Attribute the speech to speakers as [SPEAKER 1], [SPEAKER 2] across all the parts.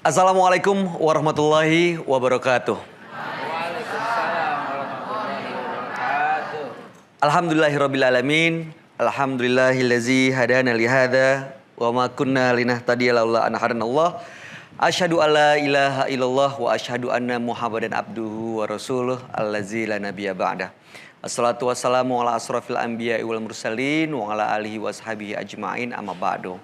[SPEAKER 1] Assalamualaikum warahmatullahi wabarakatuh.
[SPEAKER 2] Waalaikumsalam warahmatullahi wabarakatuh.
[SPEAKER 1] Alhamdulillahirrabbilalamin. Alhamdulillahillazi hadana lihada wa ma kunna linahtadiya laula an hadanallah. Asyhadu alla ilaha illallah wa asyhadu anna Muhammadan abduhu wa rasuluh allazi la nabiyya ba'dah. Assalatu wassalamu ala asrafil anbiya'i wal mursalin wa ala alihi washabihi ajma'in amma ba'du.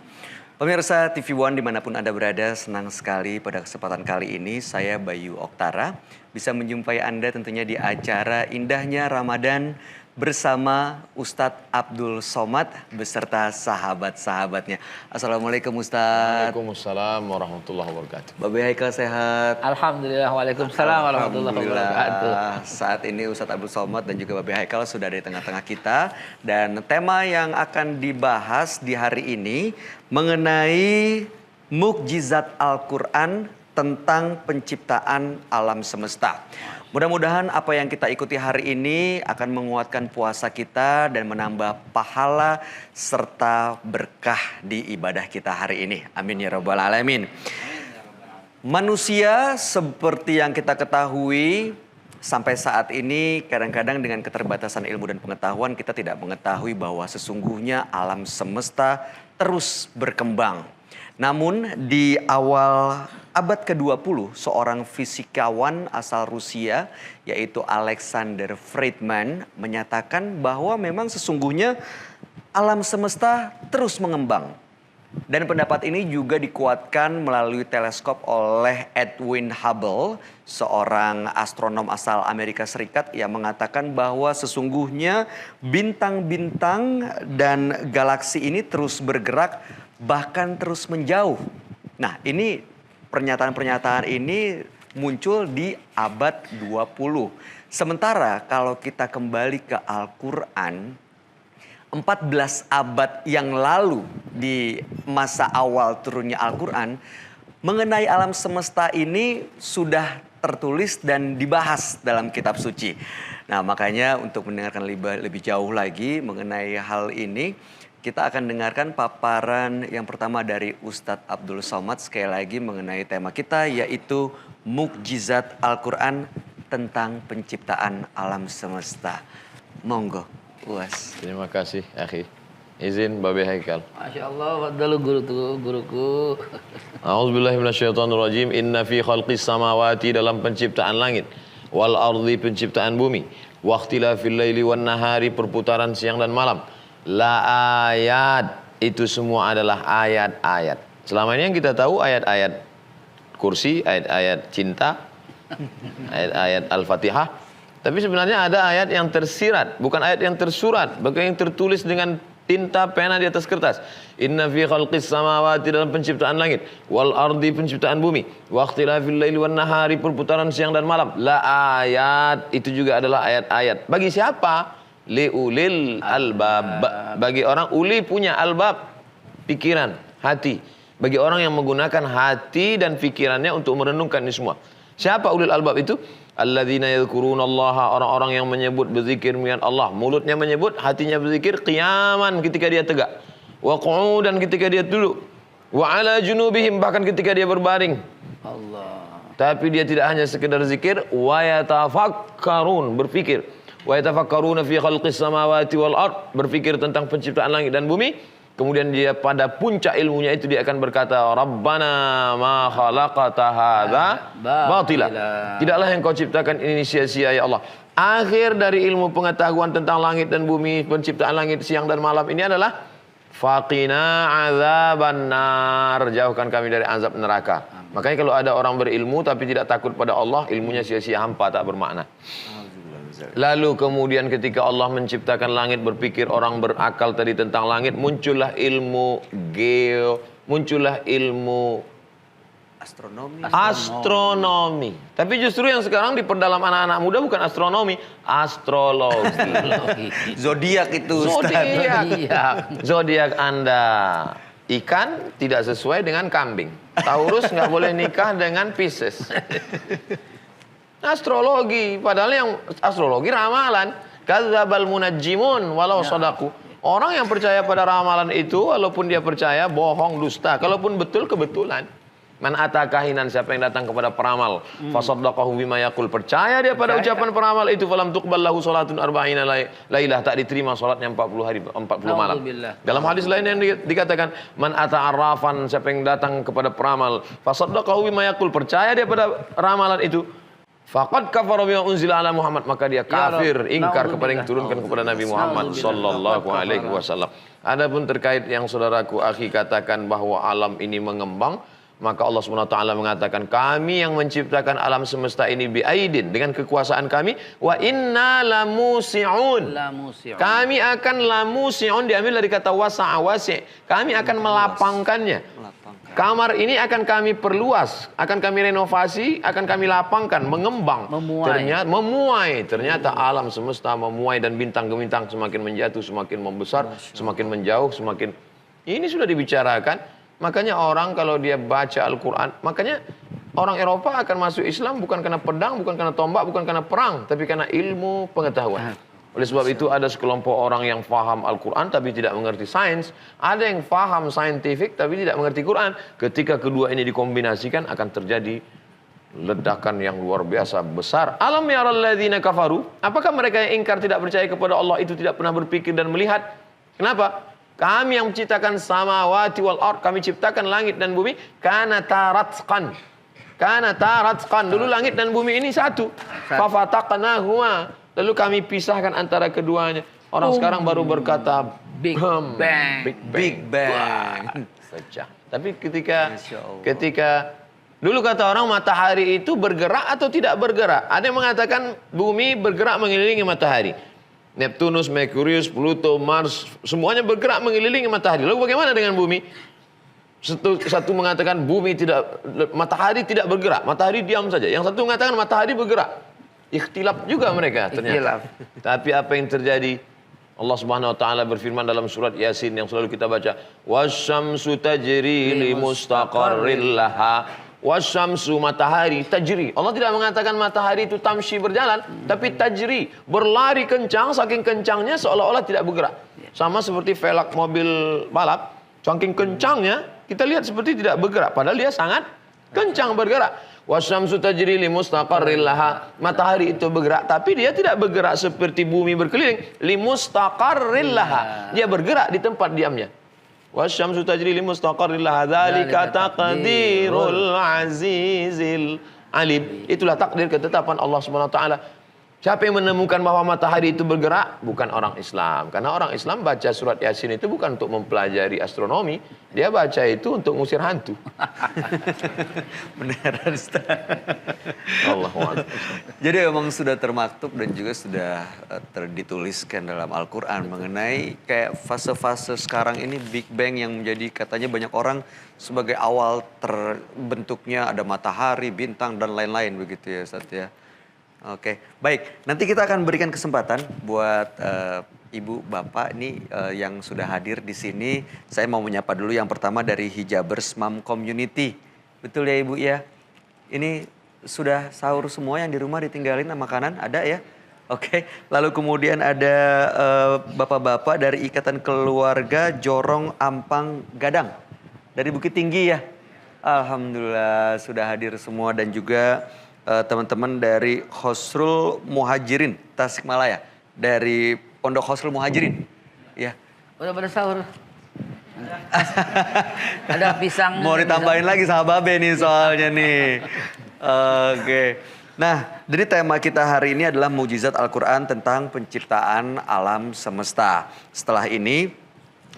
[SPEAKER 1] Pemirsa TV One dimanapun Anda berada, senang sekali pada kesempatan kali ini saya Bayu Oktara bisa menjumpai Anda tentunya di acara Indahnya Ramadan bersama Ustadz Abdul Somad beserta sahabat-sahabatnya. Assalamualaikum Ustadz.
[SPEAKER 3] Waalaikumsalam warahmatullahi wabarakatuh.
[SPEAKER 1] Babe Haikal sehat?
[SPEAKER 2] Alhamdulillah, waalaikumsalam warahmatullahi wabarakatuh.
[SPEAKER 1] Saat ini Ustadz Abdul Somad dan juga Babe Haikal sudah di tengah-tengah kita. Dan tema yang akan dibahas di hari ini mengenai mukjizat Al-Quran tentang penciptaan alam semesta. Mudah-mudahan apa yang kita ikuti hari ini akan menguatkan puasa kita dan menambah pahala serta berkah di ibadah kita hari ini. Amin ya rabbal alamin. Manusia seperti yang kita ketahui sampai saat ini kadang-kadang dengan keterbatasan ilmu dan pengetahuan kita tidak mengetahui bahwa sesungguhnya alam semesta terus berkembang. Namun di awal abad ke-20 seorang fisikawan asal Rusia yaitu Alexander Friedman menyatakan bahwa memang sesungguhnya alam semesta terus mengembang. Dan pendapat ini juga dikuatkan melalui teleskop oleh Edwin Hubble, seorang astronom asal Amerika Serikat yang mengatakan bahwa sesungguhnya bintang-bintang dan galaksi ini terus bergerak bahkan terus menjauh. Nah, ini pernyataan-pernyataan ini muncul di abad 20. Sementara kalau kita kembali ke Al-Quran, 14 abad yang lalu di masa awal turunnya Al-Quran, mengenai alam semesta ini sudah tertulis dan dibahas dalam kitab suci. Nah, makanya untuk mendengarkan lebih jauh lagi mengenai hal ini, kita akan dengarkan paparan yang pertama dari Ustadz Abdul Somad sekali lagi mengenai tema kita yaitu mukjizat Al-Quran tentang penciptaan alam semesta. Monggo, Uas.
[SPEAKER 3] Terima kasih, akhi. Izin Babe Haikal.
[SPEAKER 2] Masya Allah, faddalu guruku.
[SPEAKER 3] A'udzubillahi minasyaitonirrajim. Inna fi khalqis samawati, dalam penciptaan langit, wal ardi, penciptaan bumi, wa ikhtilafil laili wan nahari, perputaran siang dan malam, la ayat, itu semua adalah ayat-ayat. Selama ini yang kita tahu ayat-ayat kursi, ayat-ayat cinta, ayat-ayat Al-Fatihah. Tapi sebenarnya ada ayat yang tersirat, bukan ayat yang tersurat, bahkan yang tertulis dengan tinta pena di atas kertas. Inna fi khalqis samawati, dalam penciptaan langit, wal ardi, penciptaan bumi, wa ikhtilafil laili wan nahari, perputaran siang dan malam, la ayat, itu juga adalah ayat-ayat. Bagi siapa? Liulil albab, bagi orang uli punya albab, pikiran, hati, bagi orang yang menggunakan hati dan pikirannya untuk merenungkan ini semua. Siapa ulil albab itu? Alladzina yadhkurunallaha, orang-orang yang menyebut, berzikir mengingat Allah, mulutnya menyebut, hatinya berzikir, qiyaman, ketika dia tegak, wa qu'udan, ketika dia duduk, wa ala junubihim, bahkan ketika dia berbaring.
[SPEAKER 2] Allah.
[SPEAKER 3] Tapi dia tidak hanya sekedar zikir, wa yatafakkarun, berfikir. Wa yatafakkaruna fi khalqis samawati wal ard, berfikir tentang penciptaan langit dan bumi. Kemudian dia pada puncak ilmunya itu dia akan berkata, Rabbana ma khalaqata hadza batila, tidaklah yang kau ciptakan ini sia-sia ya Allah. Akhir dari ilmu pengetahuan tentang langit dan bumi, penciptaan langit siang dan malam ini adalah faqina azabannar, jauhkan kami dari azab neraka. Makanya kalau ada orang berilmu tapi tidak takut pada Allah, ilmunya sia-sia, hampa, tak bermakna. Lalu kemudian ketika Allah menciptakan langit, berpikir orang berakal tadi tentang langit, muncullah ilmu muncullah ilmu astronomi. Tapi justru yang sekarang diperdalam anak-anak muda bukan astronomi, astrologi.
[SPEAKER 1] Zodiak itu, Ustaz.
[SPEAKER 3] Zodiak Anda. Ikan tidak sesuai dengan kambing. Taurus nggak boleh nikah dengan Pisces. Astrologi, padahal yang astrologi ramalan. Kadzdzabal munajjimun walau shadaku. Orang yang percaya pada ramalan itu, walaupun dia percaya, bohong, dusta. Kalaupun betul, kebetulan. Man ata kahinan, siapa yang datang kepada peramal, fasaddaqahu bima yaqul, percaya dia pada ucapan peramal itu, falam tuqbal lahu salatun arba'ina lailah, tak diterima salatnya 40 hari 40 malam.
[SPEAKER 2] Nauzubillah.
[SPEAKER 3] Dalam hadis lain yang dikatakan, man ata arrafan, siapa yang datang kepada peramal, fasaddaqahu bima yaqul, percaya dia pada ramalan itu, faqad kafara bima unzila ala Muhammad, maka dia kafir, ingkar kepada yang diturunkan kepada Nabi Muhammad sallallahu alaihi wasallam. Adapun terkait yang saudaraku akhi katakan bahwa alam ini mengembang, maka Allah Subhanahu wa taala mengatakan, kami yang menciptakan alam semesta ini biaidin, dengan kekuasaan kami, wa inna lamusi'un. Kami akan lamusi'un, diambil dari kata wasa'a wasi'. Kami akan melapangkannya. Kamar ini akan kami perluas, akan kami renovasi, akan kami lapangkan, mengembang. Memuai. Ternyata alam semesta memuai dan bintang-bintang semakin menjatuh, semakin membesar, semakin menjauh, semakin... Ini sudah dibicarakan. Makanya orang kalau dia baca Al-Quran, makanya orang Eropa akan masuk Islam bukan karena pedang, bukan karena tombak, bukan karena perang, tapi karena ilmu pengetahuan. Oleh sebab itu ada sekelompok orang yang faham Al-Quran tapi tidak mengerti sains. Ada yang faham saintifik tapi tidak mengerti Quran. Ketika kedua ini dikombinasikan akan terjadi ledakan yang luar biasa besar. Alam yaral ladzina kafaru, apakah mereka yang ingkar tidak percaya kepada Allah itu tidak pernah berpikir dan melihat? Kenapa? Kami yang menciptakan samawati wal ard, kami ciptakan langit dan bumi, kana taratqan. Dulu langit dan bumi ini satu. Fafataqnahuma, lalu kami pisahkan antara keduanya. Orang sekarang baru berkata
[SPEAKER 2] Big Bang.
[SPEAKER 3] Big Bang. Saja. Tapi ketika dulu kata orang matahari itu bergerak atau tidak bergerak. Ada yang mengatakan bumi bergerak mengelilingi matahari. Neptunus, Merkurius, Pluto, Mars, semuanya bergerak mengelilingi matahari. Lalu bagaimana dengan bumi? Satu mengatakan matahari tidak bergerak, matahari diam saja. Yang satu mengatakan matahari bergerak. Ikhtilaf juga mereka ternyata. Tapi apa yang terjadi? Allah Subhanahu wa taala berfirman dalam surat Yasin yang selalu kita baca, wasyamsu tajri li mustaqarril laha. Wasyamsu, matahari, tajri. Allah tidak mengatakan matahari itu tamshi, berjalan, tapi tajri, berlari kencang, saking kencangnya seolah-olah tidak bergerak. Sama seperti velg mobil balap, saking kencangnya kita lihat seperti tidak bergerak, padahal dia sangat kencang bergerak. Wasyamsu tajri li mustaqarril laha. Matahari itu bergerak, tapi dia tidak bergerak seperti bumi berkeliling. Li mustaqarril laha. Dia bergerak di tempat diamnya. Wasyamsu tajri li mustaqarril laha, dzalika taqdirul azizil alim. Itulah takdir ketetapan Allah Subhanahu wa taala. Siapa yang menemukan bahwa matahari itu bergerak? Bukan orang Islam. Karena orang Islam baca surat Yasin itu bukan untuk mempelajari astronomi. Dia baca itu untuk ngusir hantu.
[SPEAKER 1] Beneran, Ustaz.
[SPEAKER 3] Allahuakbar.
[SPEAKER 1] Jadi memang sudah termaktub dan juga sudah dituliskan dalam Al-Quran mengenai kayak fase-fase sekarang ini Big Bang yang menjadi katanya banyak orang sebagai awal terbentuknya ada matahari, bintang, dan lain-lain begitu ya Ustaz ya. Oke, baik. Nanti kita akan berikan kesempatan buat Ibu, Bapak ini yang sudah hadir di sini. Saya mau menyapa dulu yang pertama dari Hijabers Mom Community. Betul ya Ibu ya? Ini sudah sahur semua yang di rumah ditinggalin makanan? Ada ya? Oke. Lalu kemudian ada Bapak-Bapak dari Ikatan Keluarga Jorong Ampang Gadang. Dari Bukit Tinggi ya? Alhamdulillah sudah hadir semua dan juga... teman-teman dari Khosrul Muhajirin Tasikmalaya, dari Pondok Khosrul Muhajirin ya.
[SPEAKER 2] Udah pada sahur. Ada pisang.
[SPEAKER 1] Mau ditambahin lagi sama Babe nih soalnya nih. Oke. Nah, jadi tema kita hari ini adalah mukjizat Al-Quran tentang penciptaan alam semesta. Setelah ini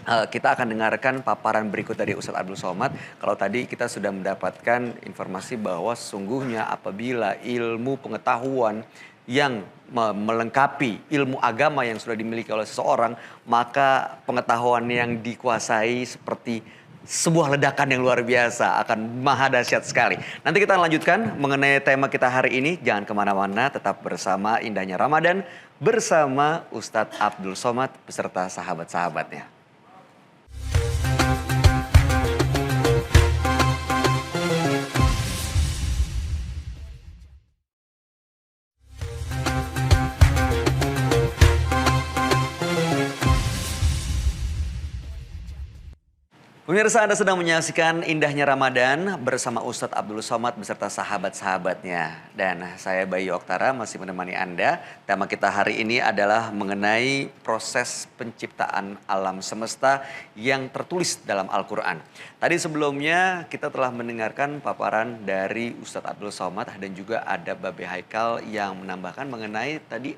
[SPEAKER 1] kita akan dengarkan paparan berikut dari Ustadz Abdul Somad. Kalau tadi kita sudah mendapatkan informasi bahwa sesungguhnya apabila ilmu pengetahuan yang melengkapi ilmu agama yang sudah dimiliki oleh seseorang, maka pengetahuan yang dikuasai seperti sebuah ledakan yang luar biasa, akan maha dahsyat sekali. Nanti kita lanjutkan mengenai tema kita hari ini. Jangan kemana-mana, tetap bersama Indahnya Ramadan bersama Ustadz Abdul Somad beserta sahabat-sahabatnya. Pemirsa, Anda sedang menyaksikan indahnya Ramadan bersama Ustadz Abdul Somad beserta sahabat-sahabatnya. Dan saya Bayu Oktara masih menemani Anda. Tema kita hari ini adalah mengenai proses penciptaan alam semesta yang tertulis dalam Al-Quran. Tadi sebelumnya kita telah mendengarkan paparan dari Ustadz Abdul Somad dan juga ada Babe Haikal yang menambahkan mengenai tadi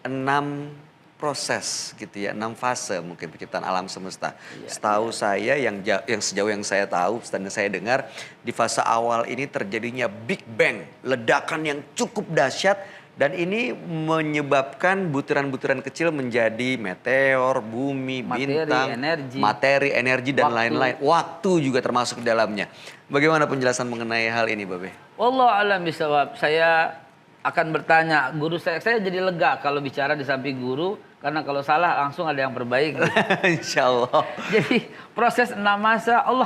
[SPEAKER 1] 6 proses gitu ya, 6 fase mungkin penciptaan alam semesta. Setahu saya yang sejauh yang saya tahu dan saya dengar di fase awal ini terjadinya Big Bang, ledakan yang cukup dahsyat dan ini menyebabkan butiran-butiran kecil menjadi meteor, bumi, bintang, materi, energi dan lain-lain. Waktu juga termasuk di dalamnya. Bagaimana penjelasan mengenai hal ini, Babe?
[SPEAKER 2] Wallahu a'lam bishawab. Saya akan bertanya, guru saya jadi lega kalau bicara di samping guru, karena kalau salah langsung ada yang perbaiki.
[SPEAKER 1] Insya Allah.
[SPEAKER 2] Jadi proses 6 masa Allah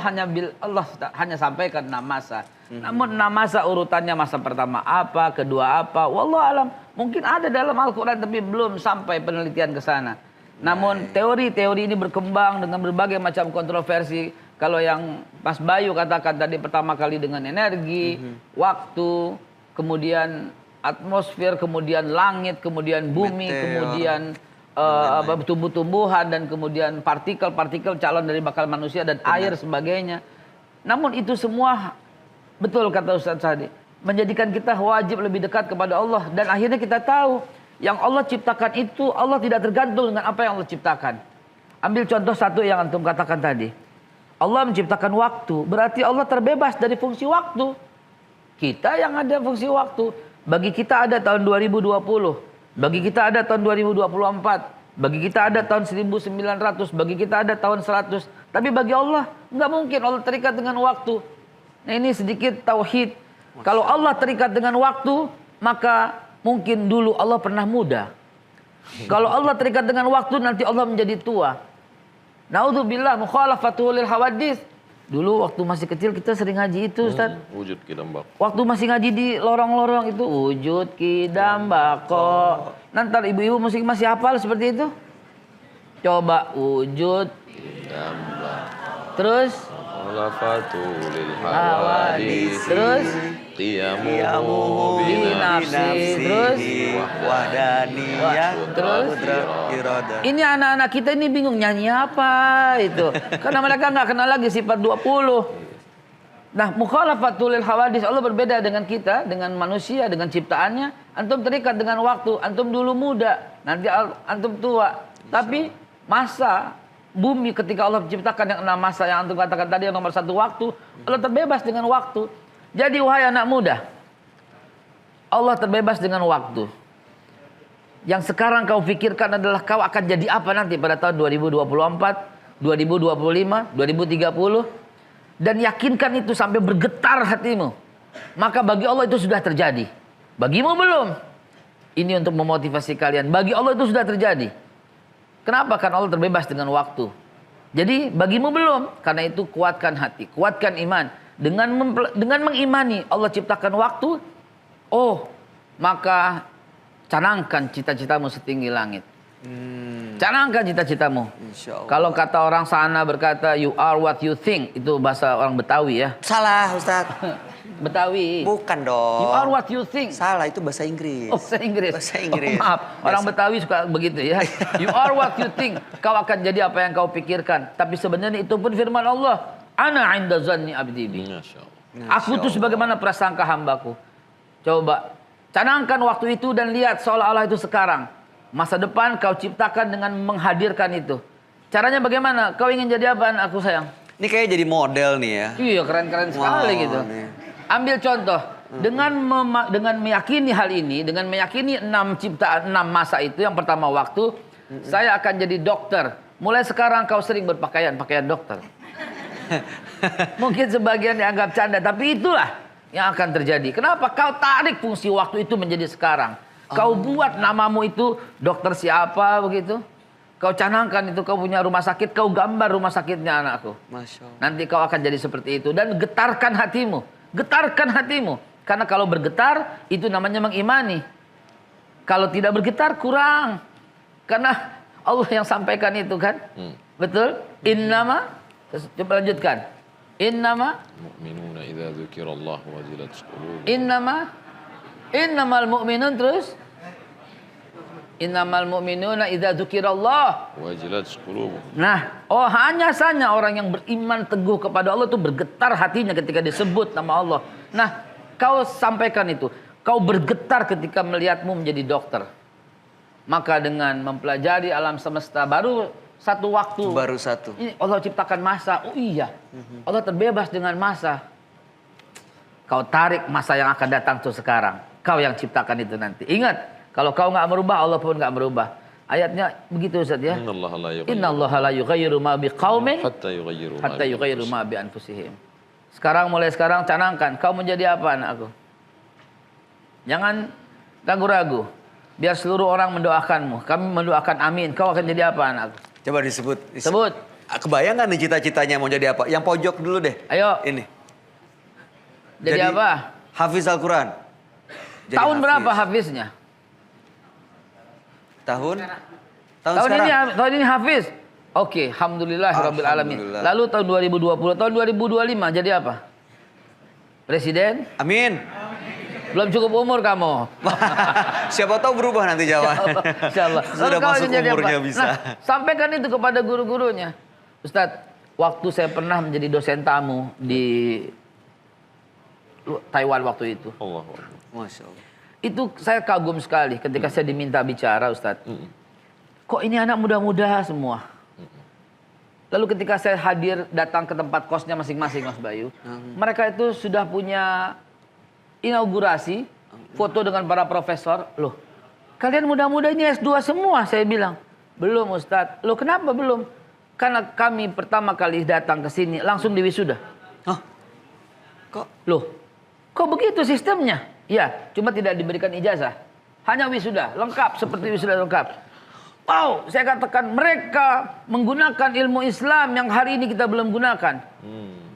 [SPEAKER 2] hanya sampaikan 6 masa. Namun 6 masa urutannya masa pertama apa, kedua apa, wallahu alam. Mungkin ada dalam Al-Quran tapi belum sampai penelitian ke sana. Namun teori-teori ini berkembang dengan berbagai macam kontroversi. Kalau yang Mas Bayu katakan tadi pertama kali dengan energi, waktu, kemudian atmosfer, kemudian langit, kemudian bumi, kemudian tumbuh-tumbuhan dan kemudian partikel-partikel calon dari bakal manusia dan air sebagainya. Namun itu semua betul kata Ustaz tadi, menjadikan kita wajib lebih dekat kepada Allah dan akhirnya kita tahu yang Allah ciptakan itu Allah tidak tergantung dengan apa yang Allah ciptakan. Ambil contoh satu yang antum katakan tadi. Allah menciptakan waktu, berarti Allah terbebas dari fungsi waktu. Kita yang ada fungsi waktu. Bagi kita ada tahun 2020. Bagi kita ada tahun 2024, bagi kita ada tahun 1900, bagi kita ada tahun 100. Tapi bagi Allah nggak mungkin Allah terikat dengan waktu. Nah ini sedikit tauhid. Kalau Allah terikat dengan waktu, maka mungkin dulu Allah pernah muda. Kalau Allah terikat dengan waktu, nanti Allah menjadi tua. Naudzubillah mukhalafatul lil hawadits. Dulu waktu masih kecil kita sering ngaji itu Ustaz.
[SPEAKER 3] Wujud kidam bako.
[SPEAKER 2] Waktu masih ngaji di lorong-lorong itu wujud kidam bako. Nanti ibu-ibu masih hafal seperti itu. Coba wujud kidam bako. Terus
[SPEAKER 3] Khalafatul hawadits.
[SPEAKER 2] Terus
[SPEAKER 3] qiyamuhu
[SPEAKER 2] binafsi. Terus
[SPEAKER 1] wahdaniyah.
[SPEAKER 2] Terus
[SPEAKER 1] iradah.
[SPEAKER 2] ini anak-anak kita ini bingung nyanyi apa itu. Karena mereka nggak kenal lagi sifat 20. Nah, mukhalafatul hawadits, Allah berbeda dengan kita, dengan manusia, dengan ciptaannya. Antum terikat dengan waktu. Antum dulu muda, nanti antum tua. Tapi masa bumi ketika Allah menciptakan yang 6 masa yang antum katakan tadi yang nomor 1 waktu, Allah terbebas dengan waktu. Jadi wahai anak muda, Allah terbebas dengan waktu. Yang sekarang kau pikirkan adalah kau akan jadi apa nanti pada tahun 2024, 2025, 2030. Dan yakinkan itu sampai bergetar hatimu. Maka bagi Allah itu sudah terjadi. Bagimu belum. Ini untuk memotivasi kalian. Bagi Allah itu sudah terjadi. Kenapa? Karena Allah terbebas dengan waktu. Jadi bagimu belum. Karena itu kuatkan hati, kuatkan iman. Dengan mengimani Allah ciptakan waktu. Oh, maka canangkan cita-citamu setinggi langit. Canangkan cita-citamu. Kalau kata orang sana berkata you are what you think. Itu bahasa orang Betawi ya.
[SPEAKER 1] Salah Ustaz.
[SPEAKER 2] Betawi.
[SPEAKER 1] Bukan dong.
[SPEAKER 2] You are what you think.
[SPEAKER 1] Salah, itu bahasa Inggris.
[SPEAKER 2] Oh, bahasa Inggris.
[SPEAKER 1] Bahasa Inggris.
[SPEAKER 2] Oh, maaf, orang Betawi suka begitu ya. You are what you think. Kau akan jadi apa yang kau pikirkan. Tapi sebenarnya itu pun firman Allah. Ana 'inda zanni 'abdi bi. Aku itu sebagaimana prasangka hambaku. Coba canangkan waktu itu dan lihat seolah-olah itu sekarang. Masa depan kau ciptakan dengan menghadirkan itu. Caranya bagaimana? Kau ingin jadi apa anakku sayang?
[SPEAKER 1] Ini kayak jadi model nih ya.
[SPEAKER 2] Iya, keren-keren sekali gitu.
[SPEAKER 1] Nih.
[SPEAKER 2] Ambil contoh, dengan meyakini hal ini, dengan meyakini 6 ciptaan 6 masa itu, yang pertama waktu, saya akan jadi dokter. Mulai sekarang kau sering berpakaian dokter. Mungkin sebagian dianggap canda, tapi itulah yang akan terjadi. Kenapa? Kau tarik fungsi waktu itu menjadi sekarang. Kau buat namamu itu dokter siapa begitu. Kau canangkan itu kau punya rumah sakit, kau gambar rumah sakitnya anakku.
[SPEAKER 1] Masya Allah.
[SPEAKER 2] Nanti kau akan jadi seperti itu dan getarkan hatimu. Getarkan hatimu. Karena kalau bergetar itu namanya mengimani. Kalau tidak bergetar kurang. Karena Allah yang sampaikan itu kan. Betul? Innama Coba lanjutkan. Innama
[SPEAKER 3] Mu'minuna idza dzukirallahu wajilat qulubuhum.
[SPEAKER 2] innamal mu'minun terus. Innamal mu'minuna idza dzukirallah.
[SPEAKER 3] Wajilat qulubuhum.
[SPEAKER 2] Nah, hanya saja orang yang beriman teguh kepada Allah itu bergetar hatinya ketika disebut nama Allah. Nah, kau sampaikan itu. Kau bergetar ketika melihatmu menjadi dokter. Maka dengan mempelajari alam semesta baru satu waktu.
[SPEAKER 1] Baru satu.
[SPEAKER 2] Ini Allah ciptakan masa. Oh iya. Allah terbebas dengan masa. Kau tarik masa yang akan datang tuh sekarang. Kau yang ciptakan itu nanti. Ingat. Kalau kau nggak merubah, Allah pun nggak merubah. Ayatnya begitu Ustaz ya. Innallaha la yughayyiru ma biqaumin hatta yughayyiru ma bi anfusihim. Mulai sekarang canangkan, kau menjadi apa anakku? Jangan ragu-ragu. Biar seluruh orang mendoakanmu. Kami mendoakan amin. Kau akan jadi apa anakku?
[SPEAKER 1] Coba disebut.
[SPEAKER 2] Sebut.
[SPEAKER 1] Kebayang nggak nih cita-citanya mau jadi apa? Yang pojok dulu deh.
[SPEAKER 2] Ayo.
[SPEAKER 1] Ini.
[SPEAKER 2] Jadi apa?
[SPEAKER 1] Hafiz Al-Quran.
[SPEAKER 2] Tahun berapa hafiznya?
[SPEAKER 1] Tahun
[SPEAKER 2] Tahun ini hafiz. Oke, alhamdulillahirabbil alamin. Lalu tahun 2020, tahun 2025 jadi apa? Presiden?
[SPEAKER 1] Amin.
[SPEAKER 2] Belum cukup umur kamu.
[SPEAKER 1] Siapa tahu berubah nanti jawaban.
[SPEAKER 2] Insyaallah.
[SPEAKER 1] Sudah masuk umurnya bisa.
[SPEAKER 2] Nah, sampaikan itu kepada guru-gurunya. Ustadz, waktu saya pernah menjadi dosen tamu di Taiwan waktu itu.
[SPEAKER 1] Masya Allah.
[SPEAKER 2] Itu saya kagum sekali ketika saya diminta bicara, Ustadz. Kok ini anak muda-muda semua? Lalu ketika saya hadir datang ke tempat kosnya masing-masing, Mas Bayu. Mereka itu sudah punya inaugurasi, foto dengan para profesor. Loh, kalian muda-muda ini S2 semua, saya bilang. Belum Ustadz. Loh kenapa belum? Karena kami pertama kali datang ke sini langsung diwisuda.
[SPEAKER 1] Hah? Kok?
[SPEAKER 2] Loh, kok begitu sistemnya? Ya, cuma tidak diberikan ijazah. Hanya wisuda, lengkap seperti wisuda lengkap. Wow, saya katakan mereka menggunakan ilmu Islam yang hari ini kita belum gunakan.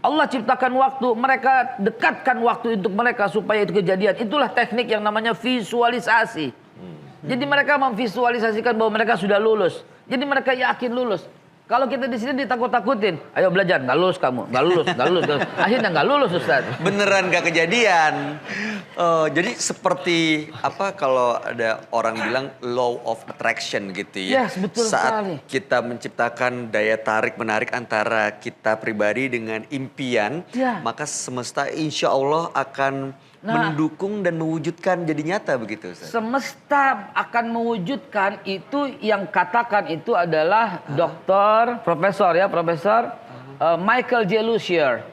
[SPEAKER 2] Allah ciptakan waktu, mereka dekatkan waktu untuk mereka supaya itu kejadian. Itulah teknik yang namanya visualisasi. Jadi mereka memvisualisasikan bahwa mereka sudah lulus. Jadi mereka yakin lulus. Kalau kita di sini ditakut-takutin, ayo belajar, nggak lulus kamu, nggak lulus. Akhirnya nggak lulus Ustaz.
[SPEAKER 1] Beneran nggak kejadian. Jadi seperti apa kalau ada orang bilang law of attraction gitu ya.
[SPEAKER 2] Yes, betul
[SPEAKER 1] Saat
[SPEAKER 2] sekali.
[SPEAKER 1] kita menciptakan daya tarik menarik antara kita pribadi dengan impian,
[SPEAKER 2] Ya.
[SPEAKER 1] maka semesta insya Allah akan mendukung dan mewujudkan jadi nyata begitu Ustaz.
[SPEAKER 2] Semesta akan mewujudkan itu yang katakan itu adalah Profesor Michael J. Lucier.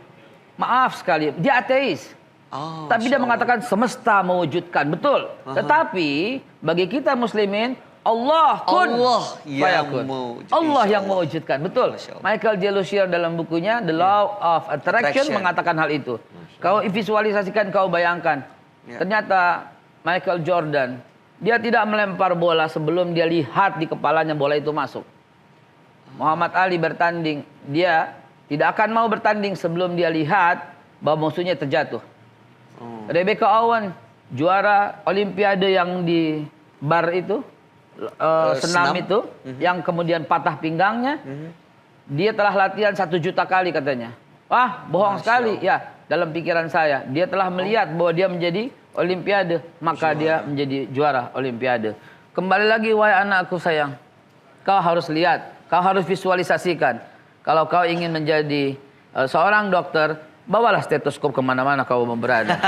[SPEAKER 2] Maaf sekali, dia ateis.
[SPEAKER 1] Oh,
[SPEAKER 2] Tapi dia mengatakan semesta mewujudkan, betul. Tetapi bagi kita muslimin, Allah yang mewujudkan, betul. Michael J. Lucier dalam bukunya The Law of Attraction mengatakan hal itu. Kau visualisasikan, kau bayangkan. Ternyata Michael Jordan, dia tidak melempar bola sebelum dia lihat di kepalanya bola itu masuk. Muhammad Ali bertanding, dia tidak akan mau bertanding sebelum dia lihat bahwa musuhnya terjatuh. Rebecca Owen, juara Olimpiade yang di bar itu, senam itu, yang kemudian patah pinggangnya, dia telah latihan 1 juta kali katanya. Wah, bohong sekali. Ya, dalam pikiran saya, dia telah melihat bahwa dia menjadi Olimpiade, maka dia menjadi juara Olimpiade. Kembali lagi, wahai anakku sayang, kau harus lihat, kau harus visualisasikan. Kalau kau ingin menjadi seorang dokter, bawalah stetoskop kemana-mana kau berada.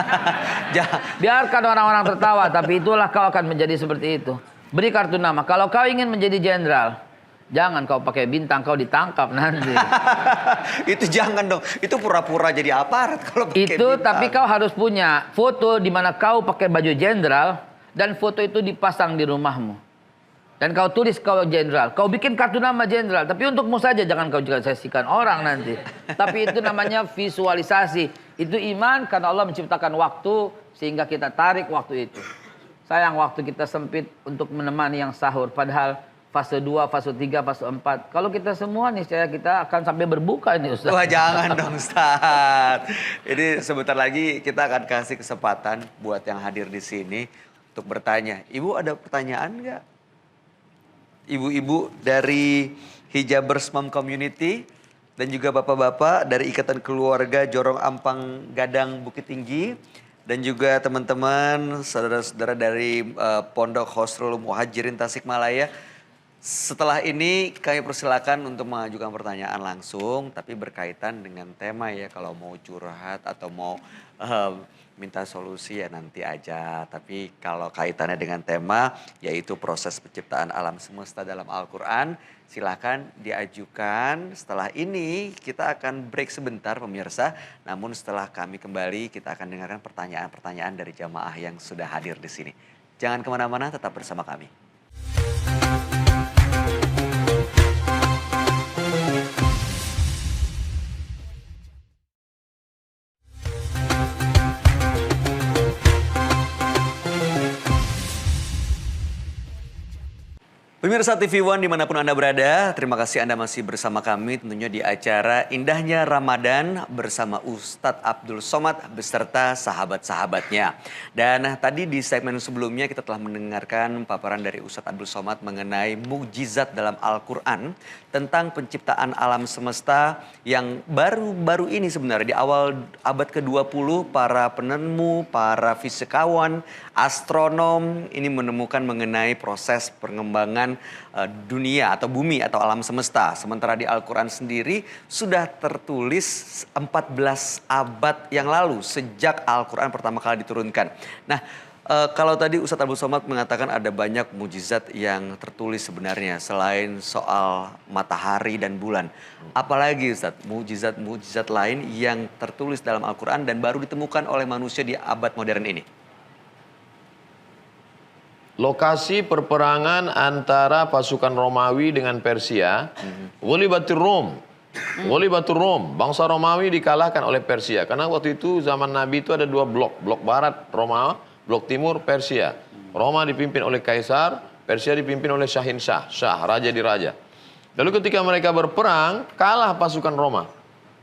[SPEAKER 2] Biarkan orang-orang tertawa, tapi itulah kau akan menjadi seperti itu. Beri kartu nama. Kalau kau ingin menjadi jenderal, jangan kau pakai bintang, kau ditangkap nanti.
[SPEAKER 1] Itu jangan dong. Itu pura-pura jadi aparat kalau pakai
[SPEAKER 2] Itu
[SPEAKER 1] bintang.
[SPEAKER 2] tapi kau harus punya foto di mana kau pakai baju jenderal dan foto itu dipasang di rumahmu. Dan kau tulis kau jenderal. Kau bikin kartu nama jenderal, tapi untukmu saja, jangan kau juga saksikan orang nanti. Tapi itu namanya visualisasi. Itu iman karena Allah menciptakan waktu sehingga kita tarik waktu itu. Sayang waktu kita sempit untuk menemani yang sahur, padahal fase 2, fase 3, fase 4. Kalau kita semua nih, saya kita akan sampai berbuka ini Ustaz.
[SPEAKER 1] Wah jangan dong Ustaz. Ini sebentar lagi kita akan kasih kesempatan buat yang hadir di sini untuk bertanya. Ibu ada pertanyaan nggak? Ibu-ibu dari Hijabers Mom Community, dan juga bapak-bapak dari Ikatan Keluarga Jorong Ampang Gadang Bukit Tinggi, dan juga teman-teman saudara-saudara dari Pondok Hosrul Muhajirin Tasikmalaya. Setelah ini kami persilakan untuk mengajukan pertanyaan langsung, tapi berkaitan dengan tema ya. Kalau mau curhat atau mau minta solusi ya nanti aja. Tapi kalau kaitannya dengan tema yaitu proses penciptaan alam semesta dalam Al-Quran, silakan diajukan. Setelah ini kita akan break sebentar pemirsa. Namun setelah kami kembali kita akan dengarkan pertanyaan-pertanyaan dari jamaah yang sudah hadir di sini. Jangan kemana-mana, tetap bersama kami. Pemirsa TV One dimanapun Anda berada, terima kasih Anda masih bersama kami tentunya di acara Indahnya Ramadan bersama Ustadz Abdul Somad beserta sahabat-sahabatnya. Dan tadi di segmen sebelumnya kita telah mendengarkan paparan dari Ustadz Abdul Somad mengenai mukjizat dalam Al-Quran tentang penciptaan alam semesta yang baru-baru ini sebenarnya di awal abad ke-20 para penemu, para fisikawan, astronom ini menemukan mengenai proses pengembangan dunia atau bumi atau alam semesta. Sementara di Al-Quran sendiri sudah tertulis 14 abad yang lalu sejak Al-Quran pertama kali diturunkan. Nah, kalau tadi Ustadz Abdul Somad mengatakan ada banyak mukjizat yang tertulis sebenarnya selain soal matahari dan bulan. Apalagi Ustadz mukjizat lain yang tertulis dalam Al-Quran dan baru ditemukan oleh manusia di abad modern ini?
[SPEAKER 3] Lokasi perperangan antara pasukan Romawi dengan Persia, Ghulibatir Rum. Ghulibatir Rum, bangsa Romawi dikalahkan oleh Persia. Karena waktu itu zaman Nabi itu ada dua blok. Blok barat Roma, blok timur Persia. Roma dipimpin oleh Kaisar, Persia dipimpin oleh Syahinsyah, Syah, raja di raja. Lalu ketika mereka berperang, kalah pasukan Roma.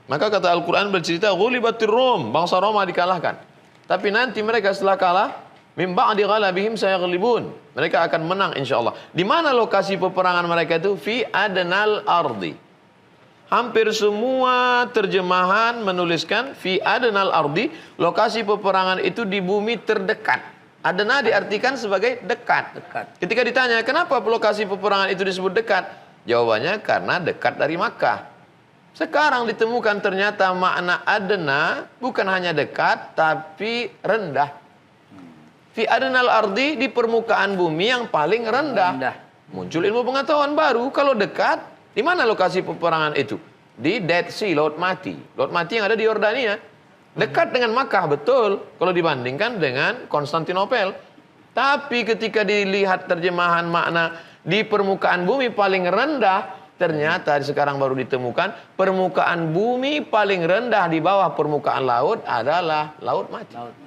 [SPEAKER 3] Maka kata Al-Quran bercerita, Ghulibatir Rum, bangsa Roma dikalahkan. Tapi nanti mereka setelah kalah, Min ba'di ghalabihim sayaghlibun. Mereka akan menang insyaallah. Di mana lokasi peperangan mereka itu? Fi adnal ardi. Hampir semua terjemahan menuliskan fi adnal ardi, lokasi peperangan itu di bumi terdekat. Adna diartikan sebagai dekat. Ketika ditanya, kenapa lokasi peperangan itu disebut dekat? Jawabannya karena dekat dari Makkah. Sekarang ditemukan ternyata makna adna bukan hanya dekat tapi rendah. Fi adnal ardi, di permukaan bumi yang paling rendah. Muncul ilmu pengetahuan baru. Kalau dekat, di mana lokasi peperangan itu? Di Dead Sea, Laut Mati. Laut Mati yang ada di Yordania. Dekat dengan Makkah, betul. Kalau dibandingkan dengan Konstantinopel. Tapi ketika dilihat terjemahan makna di permukaan bumi paling rendah, ternyata sekarang baru ditemukan permukaan bumi paling rendah di bawah permukaan laut adalah Laut Mati.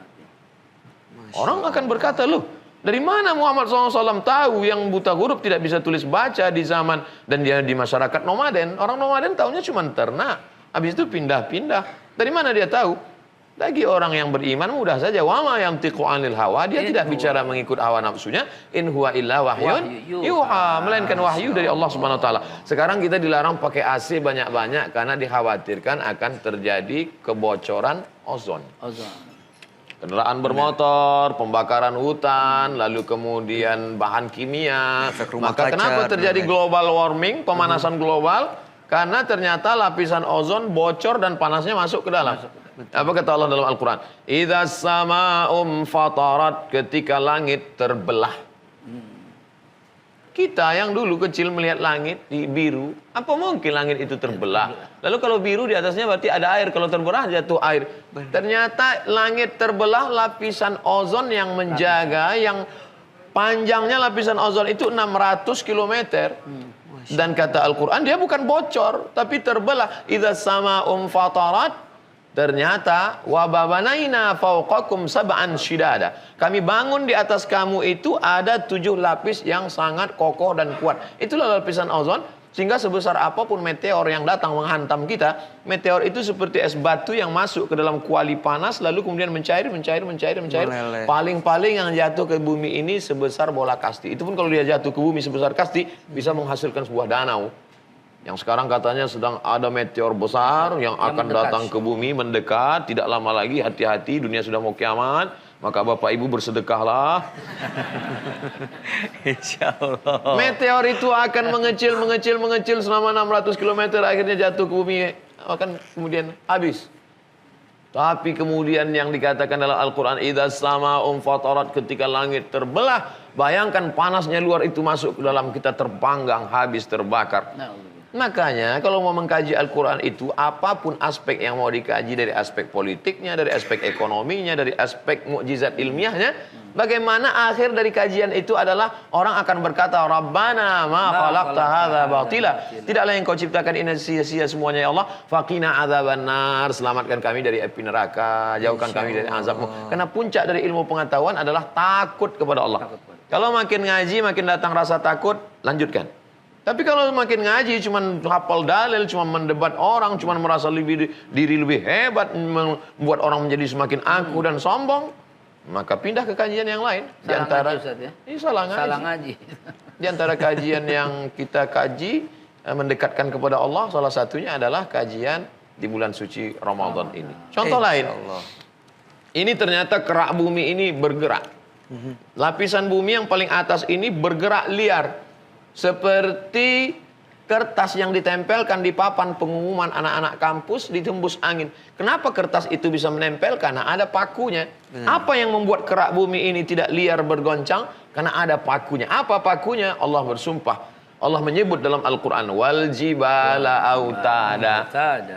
[SPEAKER 3] Orang akan berkata, loh, dari mana Muhammad SAW tahu yang buta huruf tidak bisa tulis baca di zaman dan dia di masyarakat nomaden? Orang nomaden tahunya cuma ternak, habis itu pindah-pindah. Dari mana dia tahu? Bagi orang yang beriman mudah saja. Wa ma yantiqu 'anil hawa, dia tidak bicara mengikut hawa nafsunya. In huwa illa wahyun yuha, melainkan wahyu dari Allah Subhanahu wa taala. Sekarang kita dilarang pakai AC banyak-banyak karena dikhawatirkan akan terjadi kebocoran ozon. Kendaraan bermotor, pembakaran hutan, lalu kemudian bahan kimia. Maka kenapa terjadi global warming, pemanasan global? Karena ternyata lapisan ozon bocor dan panasnya masuk ke dalam. Apa kata Allah dalam Al-Quran? Idza sama'um fatarat, ketika langit terbelah. Kita yang dulu kecil melihat langit di biru, apa mungkin langit itu terbelah? Lalu kalau biru di atasnya berarti ada air, kalau terbelah jatuh air. Ternyata langit terbelah, lapisan ozon yang menjaga, yang panjangnya lapisan ozon itu 600 km. Dan kata Al-Quran dia bukan bocor, tapi terbelah. Idza sama'um fatarat, ternyata wababanaina fauqakum sab'an shidada. Kami bangun di atas kamu itu ada 7 lapis yang sangat kokoh dan kuat. Itulah lapisan ozon, sehingga sebesar apapun meteor yang datang menghantam kita, meteor itu seperti es batu yang masuk ke dalam kuali panas lalu kemudian mencair. Paling-paling yang jatuh ke bumi ini sebesar bola kasti. Itu pun kalau dia jatuh ke bumi sebesar kasti bisa menghasilkan sebuah danau. Yang sekarang katanya sedang ada meteor besar yang akan
[SPEAKER 2] mendekat.
[SPEAKER 3] datang ke bumi, mendekat. Tidak lama lagi, hati-hati, dunia sudah mau kiamat. Maka Bapak Ibu bersedekahlah.
[SPEAKER 1] Insya Allah.
[SPEAKER 3] Meteor itu akan mengecil selama 600 km. Akhirnya jatuh ke bumi. Akan kemudian habis. Tapi kemudian yang dikatakan dalam Al-Quran, idza sama'un fatarat, ketika langit terbelah. Bayangkan panasnya luar itu masuk ke dalam, kita terpanggang, habis, terbakar. Makanya kalau mau mengkaji Al-Quran itu, apapun aspek yang mau dikaji, dari aspek politiknya, dari aspek ekonominya, dari aspek mukjizat ilmiahnya, bagaimana akhir dari kajian itu adalah orang akan berkata, Rabbana ma khalaqta hadza batila. Tidaklah yang kau ciptakan ini sia-sia semuanya ya Allah. Faqina adzabannar, selamatkan kami dari api neraka, jauhkan kami dari azabmu. Karena puncak dari ilmu pengetahuan adalah takut kepada Allah. Kalau makin ngaji, makin datang rasa takut, lanjutkan. Tapi kalau makin ngaji, cuman hafal dalil, cuman mendebat orang, cuman merasa diri lebih hebat, membuat orang menjadi semakin angkuh dan sombong, maka pindah ke kajian yang lain. Di antara
[SPEAKER 2] Salah ngaji.
[SPEAKER 3] Di antara kajian yang kita kaji, mendekatkan kepada Allah, salah satunya adalah kajian di bulan suci Ramadan ini. Contoh lain, ini ternyata kerak bumi ini bergerak. Lapisan bumi yang paling atas ini bergerak liar. Seperti kertas yang ditempelkan di papan pengumuman anak-anak kampus ditembus angin. Kenapa kertas itu bisa menempel? Karena ada pakunya. Apa yang membuat kerak bumi ini tidak liar bergoncang? Karena ada pakunya. Apa pakunya? Allah bersumpah. Allah menyebut dalam Al-Quran, wal jibala autada.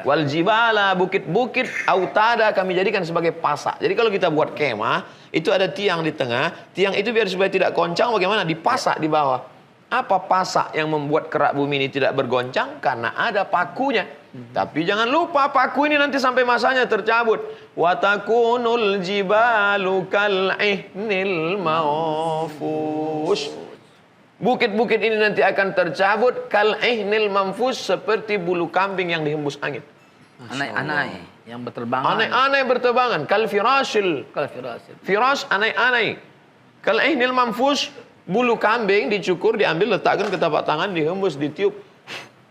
[SPEAKER 3] Wal jibala, bukit-bukit autada kami jadikan sebagai pasak. Jadi kalau kita buat kemah, itu ada tiang di tengah. Tiang itu biar supaya tidak goncang, bagaimana? Dipasak di bawah. Apa pasak yang membuat kerak bumi ini tidak bergoncang? Karena ada pakunya. Tapi jangan lupa paku ini nanti sampai masanya tercabut. Watakunul jibalu kal'ihnil mawfus. Bukit-bukit ini nanti akan tercabut kal'ihnil manfus, seperti bulu kambing yang dihembus angin.
[SPEAKER 2] Anai-anai yang berterbangan.
[SPEAKER 3] Anai-anai berterbangan. Kal firasil. Firas anai-anai. Kal'ihnil manfus. Bulu kambing dicukur, diambil, letakkan ke tapak tangan, dihembus, ditiup.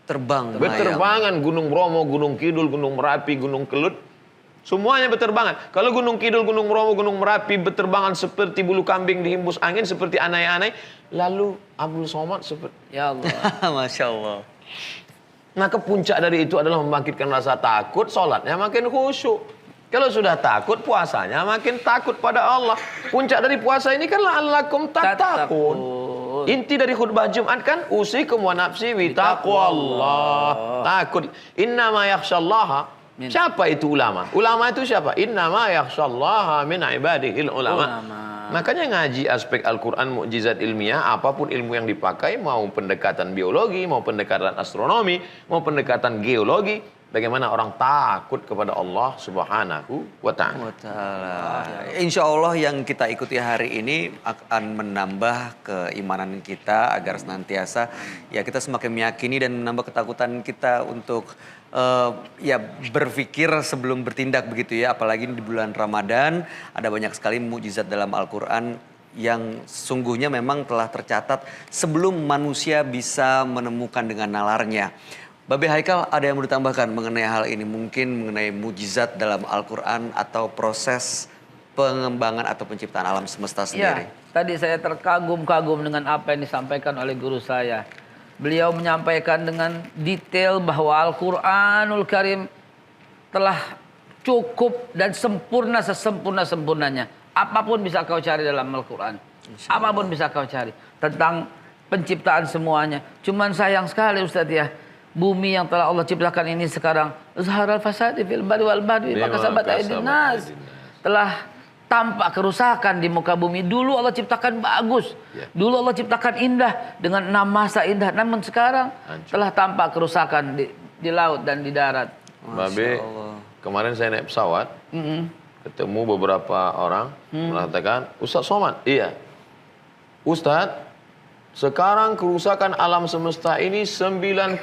[SPEAKER 1] Terbang.
[SPEAKER 3] Berterbangan. Gunung Bromo, Gunung Kidul, Gunung Merapi, Gunung Kelut. Semuanya berterbangan. Kalau Gunung Kidul, Gunung Bromo, Gunung Merapi berterbangan seperti bulu kambing dihembus angin, seperti anai-anai. Lalu Abdul Somad seperti...
[SPEAKER 1] Ya Allah. Masya Allah.
[SPEAKER 3] Maka puncak dari itu adalah membangkitkan rasa takut, sholatnya makin khusyuk. Kalau sudah takut, puasanya makin takut pada Allah. Puncak dari puasa ini kan la'allakum tattaqun. Inti dari khutbah Jumat kan usikum wa nafsi bi taqwallah. Takut. Innama yakhsyallaha. Siapa itu ulama? Ulama itu siapa? Innama yakhsyallaha min ibadihil ulama. Makanya ngaji aspek Al-Quran, mukjizat ilmiah, apapun ilmu yang dipakai, mau pendekatan biologi, mau pendekatan astronomi, mau pendekatan geologi, bagaimana orang takut kepada Allah Subhanahu wa Ta'ala.
[SPEAKER 1] Insya Allah yang kita ikuti hari ini akan menambah keimanan kita agar senantiasa ya kita semakin meyakini dan menambah ketakutan kita untuk ya berpikir sebelum bertindak begitu ya. Apalagi di bulan Ramadan ada banyak sekali mukjizat dalam Al-Quran yang sungguhnya memang telah tercatat sebelum manusia bisa menemukan dengan nalarnya. Babe Haikal, ada yang mau ditambahkan mengenai hal ini? Mungkin mengenai mujizat dalam Al-Quran atau proses pengembangan atau penciptaan alam semesta sendiri?
[SPEAKER 2] Ya, tadi saya terkagum-kagum dengan apa yang disampaikan oleh guru saya. Beliau menyampaikan dengan detail bahwa Al-Quranul Karim telah cukup dan sempurna sesempurna-sempurnanya. Apapun bisa kau cari dalam Al-Quran. Apapun bisa kau cari. Tentang penciptaan semuanya. Cuman sayang sekali Ustadz ya. Bumi yang telah Allah ciptakan ini sekarang zaharal fasadi fil bari wal bahri maka sabat aidin nas, telah tampak kerusakan di muka bumi. Dulu Allah ciptakan bagus, dulu Allah ciptakan indah dengan namasa indah, namun sekarang telah tampak kerusakan di laut dan di darat.
[SPEAKER 3] Babe, kemarin saya naik pesawat, ketemu beberapa orang mengatakan, Ustadz Somad, iya Ustadz, sekarang kerusakan alam semesta ini 99%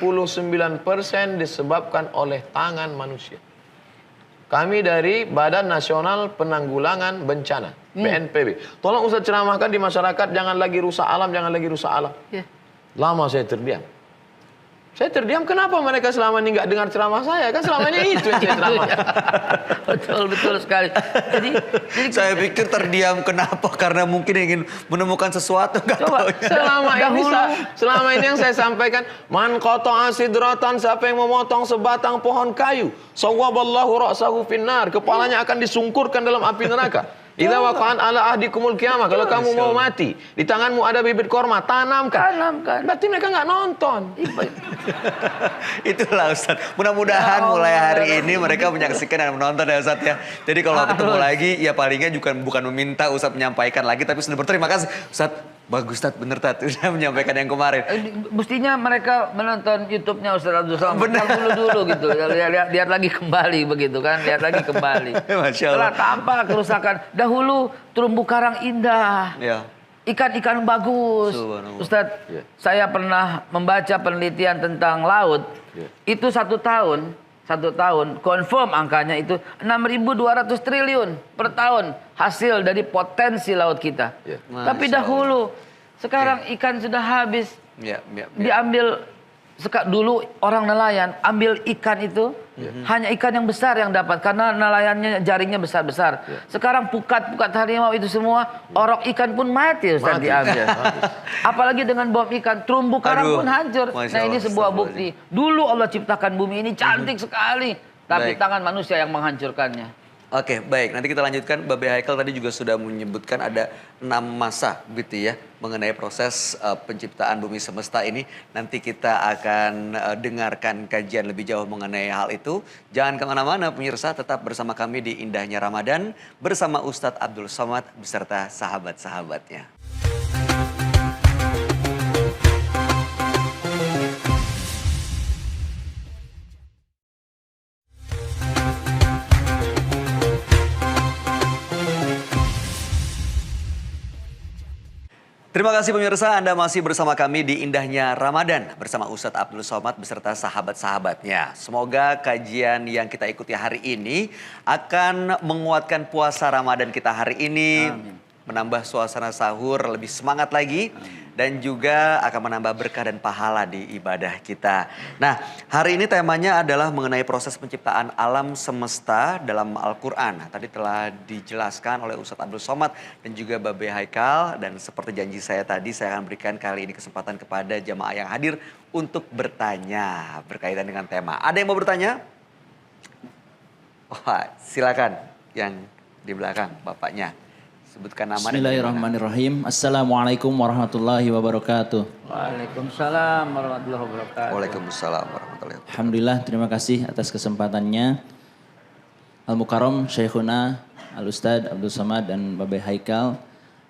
[SPEAKER 3] disebabkan oleh tangan manusia. Kami dari Badan Nasional Penanggulangan Bencana, BNPB. Tolong Ustaz ceramahkan di masyarakat, jangan lagi rusak alam, jangan lagi rusak alam. Lama saya terdiam. Saya terdiam, kenapa mereka selama ini nggak dengar ceramah saya? Kan selama ini itu yang saya ceramahkan.
[SPEAKER 2] Betul sekali. Jadi
[SPEAKER 1] Saya pikir terdiam kenapa? Karena mungkin ingin menemukan sesuatu. Nggak
[SPEAKER 2] Coba,
[SPEAKER 1] tahu.
[SPEAKER 3] Selama ini yang saya sampaikan, man qata'a sidratan, siapa yang memotong sebatang pohon kayu, sawwaballahu ra'sahu finnar, kepalanya akan disungkurkan dalam api neraka. Idza waqa'an ala ahdikumul qiyamah, kalau kamu mau mati, di tanganmu ada bibit korma, tanamkan. Berarti mereka nggak nonton.
[SPEAKER 1] Itulah Ustaz. Mudah-mudahan
[SPEAKER 2] Ya
[SPEAKER 1] mulai
[SPEAKER 2] Allah.
[SPEAKER 1] hari ini mereka menyaksikan dan menonton ya Ustaz ya. Jadi kalau ketemu lagi ya palingnya juga bukan meminta Ustaz menyampaikan lagi, tapi sudah berterima kasih. Ustaz, bagus Ustaz, bener Tat. Sudah menyampaikan yang kemarin.
[SPEAKER 2] Mestinya mereka menonton YouTube-nya Ustaz Abdul Somad.
[SPEAKER 1] Benar.
[SPEAKER 2] Dulu gitu. Lihat lagi kembali begitu kan. Lihat lagi kembali.
[SPEAKER 1] Masya Allah.
[SPEAKER 2] Setelah tanpa kerusakan. Dahulu terumbu karang indah.
[SPEAKER 1] Ya.
[SPEAKER 2] Ikan-ikan bagus.
[SPEAKER 1] Subhanallah.
[SPEAKER 2] Ustadz,
[SPEAKER 3] Ya.
[SPEAKER 2] saya pernah membaca penelitian tentang laut.
[SPEAKER 3] Ya.
[SPEAKER 2] Itu satu tahun, confirm angkanya itu 6.200 triliun per tahun hasil dari potensi laut kita.
[SPEAKER 3] Ya.
[SPEAKER 2] Tapi
[SPEAKER 1] Masya
[SPEAKER 2] dahulu, sekarang ikan sudah habis.
[SPEAKER 1] Ya.
[SPEAKER 2] Diambil, dulu orang nelayan ambil ikan itu, hanya ikan yang besar yang dapat. Karena nelayannya jaringnya besar-besar. Sekarang pukat-pukat harimau itu semua, orok ikan pun mati Ustaz
[SPEAKER 3] Mati.
[SPEAKER 2] diambil. Apalagi dengan bom ikan, terumbu karang
[SPEAKER 1] Aduh,
[SPEAKER 2] pun hancur.
[SPEAKER 1] Masya
[SPEAKER 2] Nah ini
[SPEAKER 1] Allah,
[SPEAKER 2] sebuah
[SPEAKER 1] astagfirullahaladzim.
[SPEAKER 2] bukti. Dulu Allah ciptakan bumi ini cantik sekali. Tapi
[SPEAKER 1] Baik.
[SPEAKER 2] tangan manusia yang menghancurkannya.
[SPEAKER 1] Oke, baik. Nanti kita lanjutkan. Babe Haikal tadi juga sudah menyebutkan ada 6 masa gitu ya mengenai proses penciptaan bumi semesta ini. Nanti kita akan dengarkan kajian lebih jauh mengenai hal itu. Jangan kemana-mana pemirsa, tetap bersama kami di Indahnya Ramadan bersama Ustadz Abdul Somad beserta sahabat-sahabatnya. Terima kasih pemirsa, Anda masih bersama kami di Indahnya Ramadan bersama Ustadz Abdul Somad beserta sahabat-sahabatnya. Semoga kajian yang kita ikuti hari ini akan menguatkan puasa Ramadan kita hari ini, menambah suasana sahur lebih semangat lagi, dan juga akan menambah berkah dan pahala di ibadah kita. Nah, hari ini temanya adalah mengenai proses penciptaan alam semesta dalam Al-Quran. Nah, tadi telah dijelaskan oleh Ustadz Abdul Somad dan juga Babe Haikal. Dan seperti janji saya tadi, saya akan berikan kali ini kesempatan kepada jamaah yang hadir untuk bertanya berkaitan dengan tema. Ada yang mau bertanya? Wah, silakan yang di belakang bapaknya. Sebutkan nama.
[SPEAKER 4] Bismillahirrahmanirrahim. Assalamualaikum warahmatullahi wabarakatuh.
[SPEAKER 2] Waalaikumsalam warahmatullahi wabarakatuh.
[SPEAKER 1] Waalaikumsalam warahmatullahi wabarakatuh.
[SPEAKER 4] Alhamdulillah, terima kasih atas kesempatannya. Al-Mukarram, Syekhuna, Al-Ustadz Abdul Somad dan Babe Haikal.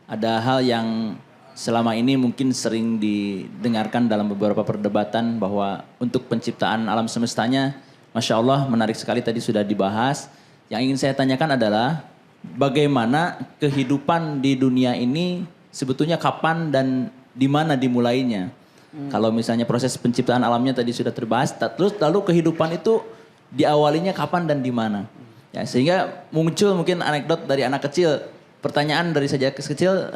[SPEAKER 4] Ada hal yang selama ini mungkin sering didengarkan dalam beberapa perdebatan bahwa untuk penciptaan alam semestanya, Masya Allah menarik sekali tadi sudah dibahas. Yang ingin saya tanyakan adalah bagaimana kehidupan di dunia ini sebetulnya kapan dan di mana dimulainya. Kalau misalnya proses penciptaan alamnya tadi sudah terbahas, terus lalu kehidupan itu diawalinya kapan dan di mana. Ya, sehingga muncul mungkin anekdot dari anak kecil, pertanyaan dari sejak kecil,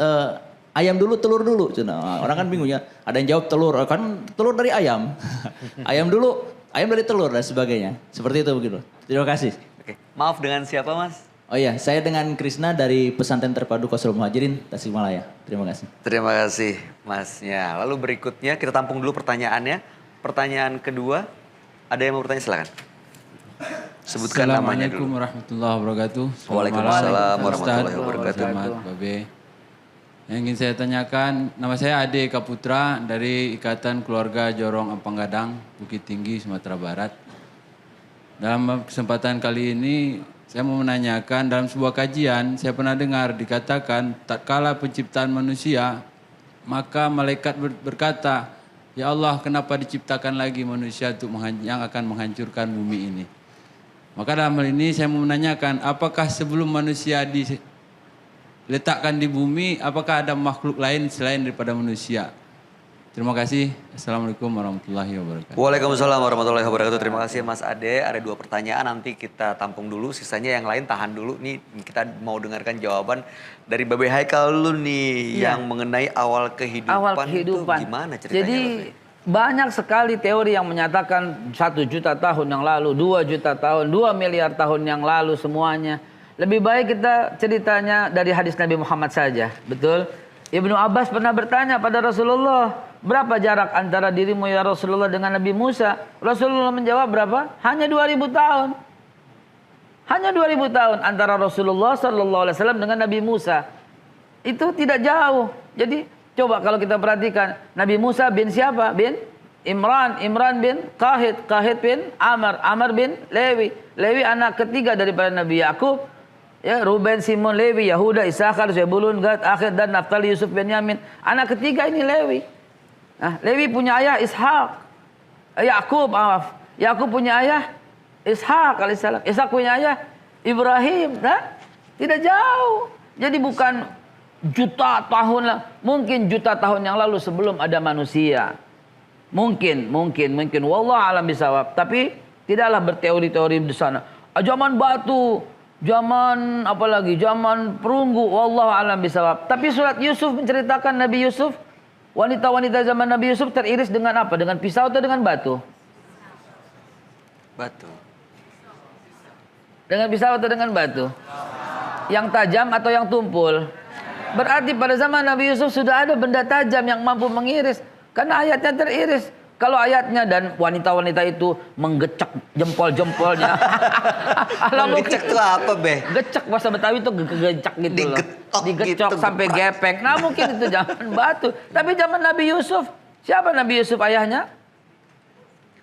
[SPEAKER 4] ayam dulu telur dulu. Nah, orang kan bingung ya, ada yang jawab telur, kan telur dari ayam. Ayam dulu, ayam dari telur dan sebagainya. Seperti itu begitu. Terima kasih.
[SPEAKER 1] Oke, maaf dengan siapa Mas?
[SPEAKER 4] Oh iya, saya dengan Krisna dari Pesantren Terpadu Qasrul Muhajirin, Tasikmalaya. Terima kasih.
[SPEAKER 1] Terima kasih Masnya. Lalu berikutnya kita tampung dulu pertanyaannya. Pertanyaan kedua, ada yang mau bertanya silakan. Sebutkan namanya
[SPEAKER 5] Assalamualaikum
[SPEAKER 1] dulu.
[SPEAKER 5] warahmatullahi wabarakatuh. Selamat
[SPEAKER 1] Waalaikumsalam
[SPEAKER 5] malam,
[SPEAKER 1] warahmatullahi
[SPEAKER 5] Ustadz,
[SPEAKER 1] wabarakatuh.
[SPEAKER 5] Selamat Babe. Yang ingin saya tanyakan, nama saya Ade Kaputra dari Ikatan Keluarga Jorong Ampang Gadang, Bukit Tinggi, Sumatera Barat. Dalam kesempatan kali ini, saya mau menanyakan dalam sebuah kajian, saya pernah dengar dikatakan tatkala penciptaan manusia, maka malaikat berkata, "Ya Allah, kenapa diciptakan lagi manusia untuk yang akan menghancurkan bumi ini?" Maka dalam hal ini saya mau menanyakan, apakah sebelum manusia diletakkan di bumi, apakah ada makhluk lain selain daripada manusia? Terima kasih. Assalamualaikum warahmatullahi wabarakatuh.
[SPEAKER 1] Waalaikumsalam warahmatullahi wabarakatuh. Terima kasih Mas Ade. Ada 2 pertanyaan, nanti kita tampung dulu. Sisanya yang lain tahan dulu. Nih kita mau dengarkan jawaban dari Babe Haikal dulu nih.
[SPEAKER 2] Iya.
[SPEAKER 1] Yang mengenai awal kehidupan,
[SPEAKER 2] Awal kehidupan.
[SPEAKER 1] itu gimana ceritanya?
[SPEAKER 2] Jadi
[SPEAKER 1] Babe?
[SPEAKER 2] Banyak sekali teori yang menyatakan 1 juta tahun yang lalu, 2 juta tahun, 2 miliar tahun yang lalu semuanya. Lebih baik kita ceritanya dari hadis Nabi Muhammad saja. Betul? Ibnu Abbas pernah bertanya pada Rasulullah, berapa jarak antara dirimu ya Rasulullah dengan Nabi Musa? Rasulullah menjawab berapa? Hanya 2000 tahun. Hanya 2000 tahun antara Rasulullah SAW dengan Nabi Musa. Itu tidak jauh. Jadi coba kalau kita perhatikan, Nabi Musa bin siapa? Bin Imran, Imran bin Qahit, Qahit bin Amr, Amr bin Lewi. Lewi anak ketiga daripada Nabi Yakub. Ya, Ruben, Simon, Lewi, Yahuda, Isakhar, Zebulun, Gad, Akhir dan Naftali, Yusuf, Benyamin. Anak ketiga ini Lewi. Nah, Lewi punya ayah Ishak. Yakub, maaf. Yakub punya ayah Ishak alaihissalam. Ishak punya ayah Ibrahim. Nah, tidak jauh. Jadi bukan juta tahun lah. Mungkin juta tahun yang lalu sebelum ada manusia. Mungkin. Wallah alam bisawab. Tapi tidaklah berteori-teori di sana. Zaman batu. Zaman apa lagi? Zaman perunggu. Wallahu alam bisawab. Tapi surat Yusuf menceritakan Nabi Yusuf, wanita-wanita zaman Nabi Yusuf teriris dengan apa? Dengan pisau atau dengan batu?
[SPEAKER 1] Batu.
[SPEAKER 2] Dengan pisau atau dengan batu? Yang tajam atau yang tumpul? Berarti pada zaman Nabi Yusuf sudah ada benda tajam yang mampu mengiris. Karena ayatnya teriris. Kalau ayatnya dan wanita-wanita itu menggecek jempol-jempolnya.
[SPEAKER 1] Menggecek itu apa, Be?
[SPEAKER 2] Gecek bahasa Betawi itu gegecek gitu loh. Digecok
[SPEAKER 1] gitu,
[SPEAKER 2] sampai gepeng. Nah mungkin itu zaman batu. Tapi zaman Nabi Yusuf, siapa Nabi Yusuf ayahnya?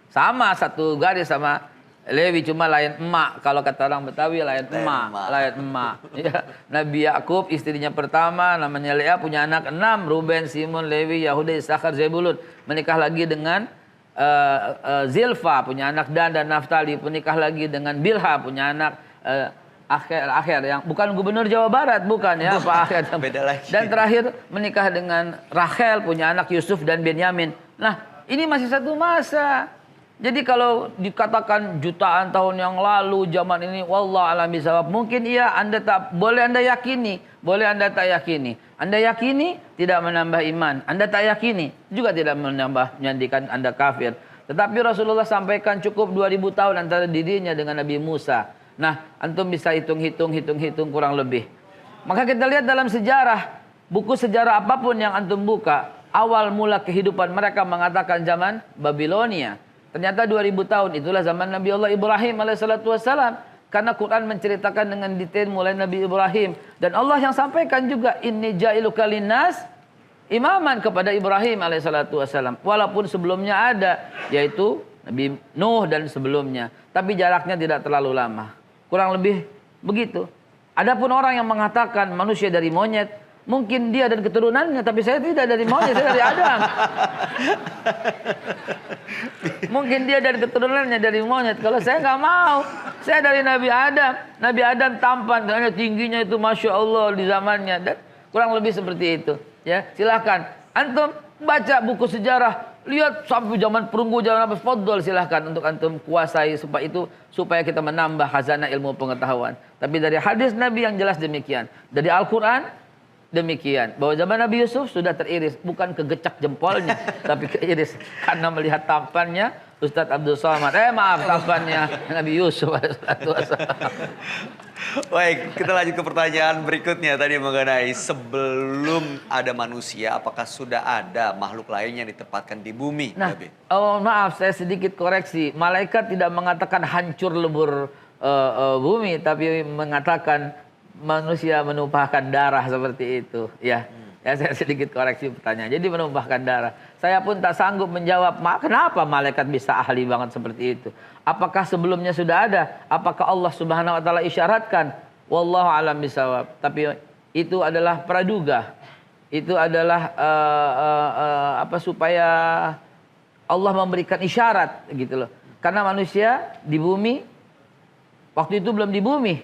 [SPEAKER 2] Sama satu garis sama Lewi, cuma lain emak. Kalau kata orang Betawi lain emak. Lain emak. Ya. Nabi Yakub istrinya pertama namanya Lea, punya anak 6. Ruben, Simon, Lewi, Yahuda, Isakhar, Zebulun. Menikah lagi dengan Zilfa, punya anak Dan dan Naftali. Menikah lagi dengan Bilha, punya anak akhir yang bukan gubernur Jawa Barat, bukan ya Pak Akhir.
[SPEAKER 1] Beda lagi.
[SPEAKER 2] Dan terakhir menikah dengan Rachel, punya anak Yusuf dan Benyamin. Nah, ini masih satu masa. Jadi kalau dikatakan jutaan tahun yang lalu zaman ini, wallah alam bisawab, mungkin iya, Anda tak boleh, Anda yakini, boleh Anda tak yakini. Anda yakini tidak menambah iman, Anda tak yakini juga tidak menambah menjadikan Anda kafir. Tetapi Rasulullah sampaikan cukup 2000 tahun antara dirinya dengan Nabi Musa. Nah, antum bisa hitung kurang lebih. Maka kita lihat dalam sejarah, buku sejarah apapun yang antum buka, awal mula kehidupan mereka mengatakan zaman Babilonia. Ternyata 2000 tahun itulah zaman Nabi Allah Ibrahim alaihissalatu wassalam. Karena Quran menceritakan dengan detail mulai Nabi Ibrahim. Dan Allah yang sampaikan juga, inni ja'iluka linnas imaman kepada Ibrahim alaihissalatu wassalam. Walaupun sebelumnya ada, yaitu Nabi Nuh dan sebelumnya. Tapi jaraknya tidak terlalu lama. Kurang lebih begitu. Adapun orang yang mengatakan manusia dari monyet, mungkin dia dan keturunannya, tapi saya tidak dari monyet, saya dari Adam. Mungkin dia dari keturunannya dari monyet. Kalau saya nggak mau, saya dari Nabi Adam. Nabi Adam tampan, karena tingginya itu masya Allah di zamannya. Dan kurang lebih seperti itu. Ya, silahkan. Antum baca buku sejarah, lihat sampai zaman perunggu, zaman apa, fadol silahkan untuk antum kuasai supaya kita menambah khazanah ilmu pengetahuan. Tapi dari hadis Nabi yang jelas demikian. Dari Al-Quran demikian, bahwa zaman Nabi Yusuf sudah teriris, bukan kegecak jempolnya, tapi keiris karena melihat tampannya Ustadz Abdul Somad. Tampannya Nabi Yusuf.
[SPEAKER 1] Baik, kita lanjut ke pertanyaan berikutnya tadi mengenai sebelum ada manusia, apakah sudah ada makhluk lain yang ditempatkan di bumi?
[SPEAKER 2] Nah,
[SPEAKER 1] Nabi?
[SPEAKER 2] maaf saya sedikit koreksi. Malaikat tidak mengatakan hancur lebur bumi, tapi mengatakan manusia menumpahkan darah seperti itu, ya. Ya, saya sedikit koreksi pertanyaan. Jadi menumpahkan darah. Saya pun tak sanggup menjawab, kenapa malaikat bisa ahli banget seperti itu? Apakah sebelumnya sudah ada? Apakah Allah Subhanahu wa taala isyaratkan? Wallahu alam bisawab. Tapi itu adalah praduga. Itu adalah supaya Allah memberikan isyarat gitu loh. Karena manusia di bumi waktu itu belum di bumi.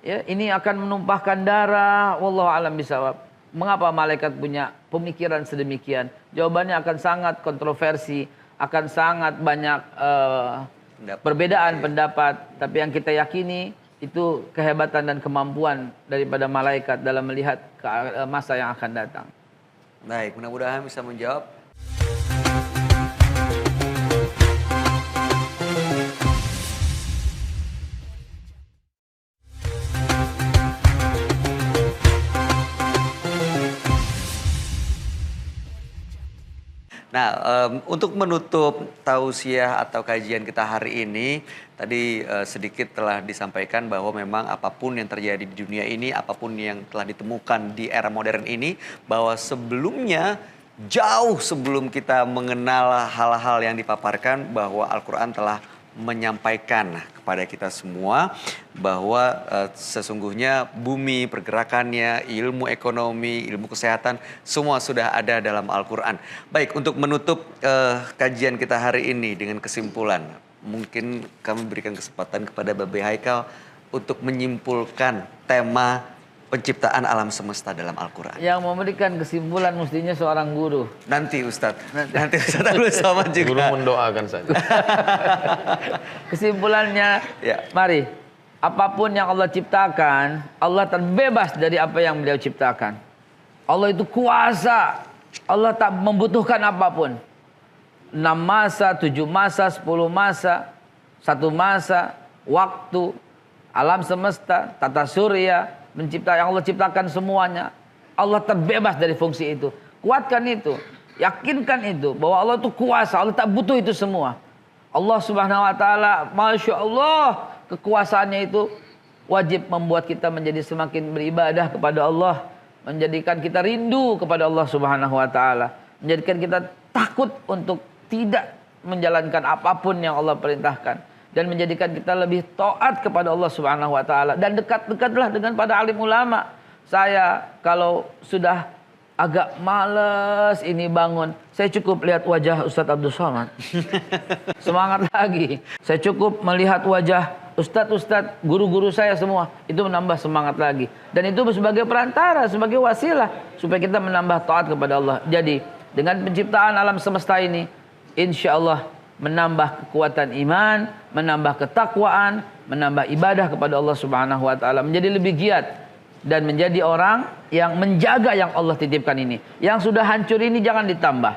[SPEAKER 2] Ya, ini akan menumpahkan darah, wallahu alam bisawab. Mengapa malaikat punya pemikiran sedemikian? Jawabannya akan sangat kontroversi, akan sangat banyak perbedaan pendapat. Tapi yang kita yakini itu kehebatan dan kemampuan daripada malaikat dalam melihat masa yang akan datang.
[SPEAKER 1] Baik, mudah-mudahan bisa menjawab. Nah, untuk menutup tausiah atau kajian kita hari ini, tadi sedikit telah disampaikan bahwa memang apapun yang terjadi di dunia ini, apapun yang telah ditemukan di era modern ini, bahwa sebelumnya, jauh sebelum kita mengenal hal-hal yang dipaparkan, bahwa Al-Quran telah menyampaikan kepada kita semua bahwa sesungguhnya bumi, pergerakannya, ilmu ekonomi, ilmu kesehatan, semua sudah ada dalam Al-Quran. Baik, untuk menutup kajian kita hari ini dengan kesimpulan, mungkin kami berikan kesempatan kepada Babe Haikal untuk menyimpulkan tema penciptaan alam semesta dalam Al-Quran.
[SPEAKER 2] Yang memberikan kesimpulan mestinya seorang guru.
[SPEAKER 1] Nanti Ustadz, nanti Ustadz Abdul Somad juga.
[SPEAKER 3] Guru mendoakan saja.
[SPEAKER 2] Kesimpulannya,
[SPEAKER 1] Ya.
[SPEAKER 2] mari, apapun yang Allah ciptakan, Allah terbebas dari apa yang beliau ciptakan. Allah itu kuasa, Allah tak membutuhkan apapun. 6 masa, 7 masa, 10 masa, 1 masa, waktu, alam semesta, tata surya, yang Allah ciptakan semuanya. Allah terbebas dari fungsi itu. Kuatkan itu, yakinkan itu bahwa Allah itu kuasa, Allah tak butuh itu semua. Allah Subhanahu wa taala, Masya Allah, kekuasaannya itu wajib membuat kita menjadi semakin beribadah kepada Allah, menjadikan kita rindu kepada Allah Subhanahu wa taala, menjadikan kita takut untuk tidak menjalankan apapun yang Allah perintahkan, dan menjadikan kita lebih taat kepada Allah Subhanahu wa taala, dan dekat-dekatlah dengan para alim ulama. Saya kalau sudah agak males ini bangun, saya cukup lihat wajah Ustadz Abdul Somad. Semangat lagi. Saya cukup melihat wajah ustadz-ustadz, guru-guru saya semua, itu menambah semangat lagi. Dan itu sebagai perantara, sebagai wasilah supaya kita menambah taat kepada Allah. Jadi dengan penciptaan alam semesta ini, insya Allah menambah kekuatan iman, menambah ketakwaan, menambah ibadah kepada Allah Subhanahu wa taala, menjadi lebih giat dan menjadi orang yang menjaga yang Allah titipkan ini. Yang sudah hancur ini jangan ditambah.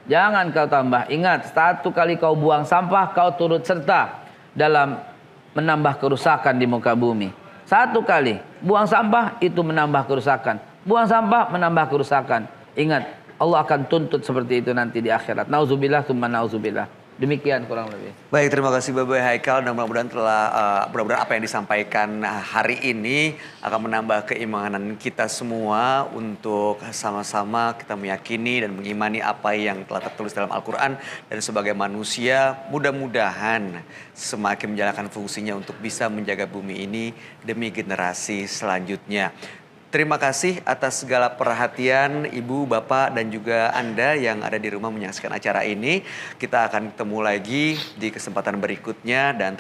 [SPEAKER 2] Jangan kau tambah. Ingat, 1 kali kau buang sampah, kau turut serta dalam menambah kerusakan di muka bumi. 1 kali buang sampah itu menambah kerusakan. Buang sampah menambah kerusakan. Ingat, Allah akan tuntut seperti itu nanti di akhirat. Nauzubillah tsumma nauzubillah. Demikian kurang lebih.
[SPEAKER 1] Baik, terima kasih Babe Haikal, dan mudah-mudahan mudah-mudahan apa yang disampaikan hari ini akan menambah keimanan kita semua untuk sama-sama kita meyakini dan mengimani apa yang telah tertulis dalam Al-Quran, dan sebagai manusia mudah-mudahan semakin menjalankan fungsinya untuk bisa menjaga bumi ini demi generasi selanjutnya. Terima kasih atas segala perhatian Ibu, Bapak, dan juga Anda yang ada di rumah menyaksikan acara ini. Kita akan ketemu lagi di kesempatan berikutnya, dan